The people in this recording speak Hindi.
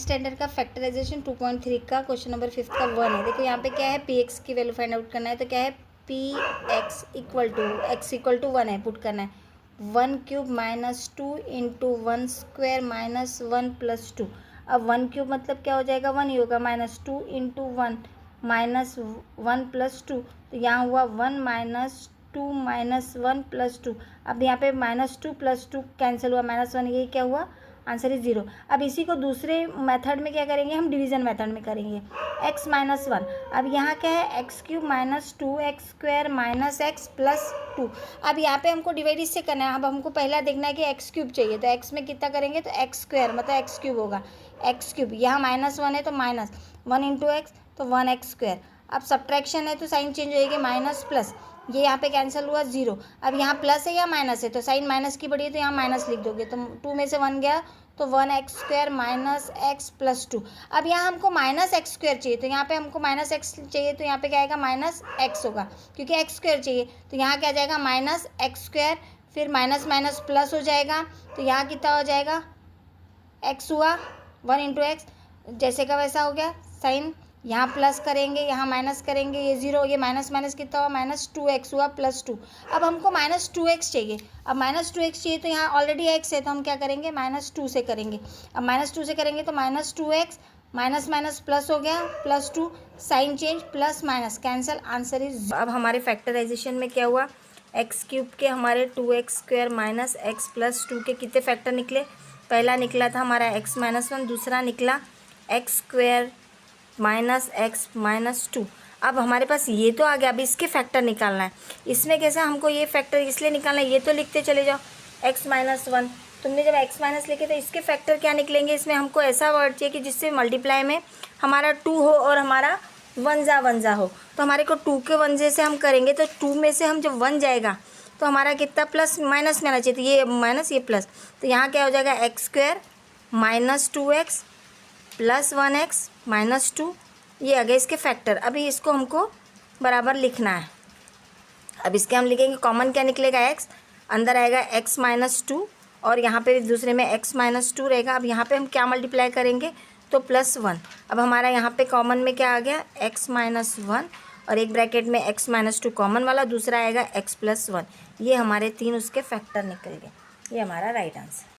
स्टैंडर्ड का फैक्टराइजेशन 2.3 का क्वेश्चन नंबर 5 का 1 है। देखो यहाँ पे क्या है, पी एक्स की वैल्यू फाइंड आउट करना है। तो क्या है, पी एक्स इक्वल टू 1 है, पुट करना है 1 cube minus 2 into 1 square minus 1 plus 2। अब 1 क्यूब मतलब क्या हो जाएगा, 1 ही होगा, माइनस 2 इंटू 1 माइनस 1 प्लस 2। तो यहाँ हुआ 1 माइनस 2 माइनस 1 प्लस 2। अब यहाँ पे माइनस 2 प्लस 2 कैंसिल हुआ, माइनस 1, ये क्या हुआ, आंसर इज 0। अब इसी को दूसरे मेथड में क्या करेंगे, हम डिवीजन मेथड में करेंगे, x माइनस 1। अब यहाँ क्या है, x cube minus 2x square minus x plus 2। अब यहाँ पे हमको डिवाइड इससे करना है। अब हमको पहला देखना है कि x क्यूब चाहिए, तो x में कितना करेंगे, तो x स्क्वायर मतलब x क्यूब होगा, x क्यूब। यहाँ माइनस 1 है तो माइनस 1 इंटू एक्स तो 1x स्क्वायर। अब सब्ट्रैक्शन है तो साइन चेंज होएगी, माइनस प्लस, ये यहाँ पे कैंसिल हुआ 0। अब यहाँ प्लस है या माइनस है, तो साइन माइनस की बढ़ी है तो यहाँ माइनस लिख दोगे, तो 2 में से 1 गया तो 1x square minus x plus 2। अब यहाँ हमको माइनस एक्स स्क्वायर चाहिए, तो यहाँ पे हमको माइनस एक्स चाहिए, तो यहाँ पे क्या आएगा, माइनस एक्स होगा, क्योंकि एक्स स्क्वायर चाहिए। तो यहाँ क्या जाएगा, माइनस एक्स स्क्वायर, फिर माइनस माइनस प्लस हो जाएगा, तो यहाँ कितना हो जाएगा, एक्स हुआ 1 इंटू एक्स, जैसे का वैसा हो गया। साइन यहाँ प्लस करेंगे, यहाँ माइनस करेंगे, ये 0, ये माइनस माइनस कितना हुआ, माइनस 2x हुआ प्लस 2। अब हमको माइनस 2x चाहिए। अब माइनस 2x चाहिए तो यहाँ ऑलरेडी x है, तो हम क्या करेंगे, माइनस 2 से करेंगे। अब माइनस 2 से करेंगे तो minus 2x minus minus plus हो गया, plus 2, sign change, plus minus cancel, answer is. अब हमारे फैक्टराइजेशन में क्या हुआ, एक्स क्यूब के हमारे 2x square minus x plus 2 के कितने फैक्टर निकले। पहला निकला था हमारा x माइनस 1, दूसरा निकला x square minus x minus 2। अब हमारे पास ये तो आ गया, अब इसके फैक्टर निकालना है। इसमें कैसे हमको ये फैक्टर इसलिए निकालना है, ये तो लिखते चले जाओ, x माइनस 1। तुमने जब x माइनस लिखे तो इसके फैक्टर क्या निकलेंगे, इसमें हमको ऐसा वर्ड चाहिए कि जिससे मल्टीप्लाई में हमारा 2 हो और हमारा 1 जा हो। तो हमारे को 2 के 1 से हम करेंगे, तो 2 में से हम जब 1 जाएगा तो हमारा कितना, प्लस माइनस में आना चाहिए, तो ये माइनस ये प्लस, तो यहाँ क्या हो जाएगा, x square minus 2x plus 1x minus 2, ये आ गए इसके फैक्टर। अभी इसको हमको बराबर लिखना है। अब इसके हम लिखेंगे, कॉमन क्या निकलेगा, x, अंदर आएगा x माइनस 2 और यहाँ पे दूसरे में x माइनस 2 रहेगा। अब यहाँ पे हम क्या मल्टीप्लाई करेंगे, तो प्लस 1। अब हमारा यहाँ पे कॉमन में क्या आ गया, x माइनस 1 और एक ब्रैकेट में x माइनस 2 कॉमन वाला, दूसरा आएगा x प्लस 1। ये हमारे 3 उसके फैक्टर निकल गए। ये हमारा राइट आंसर।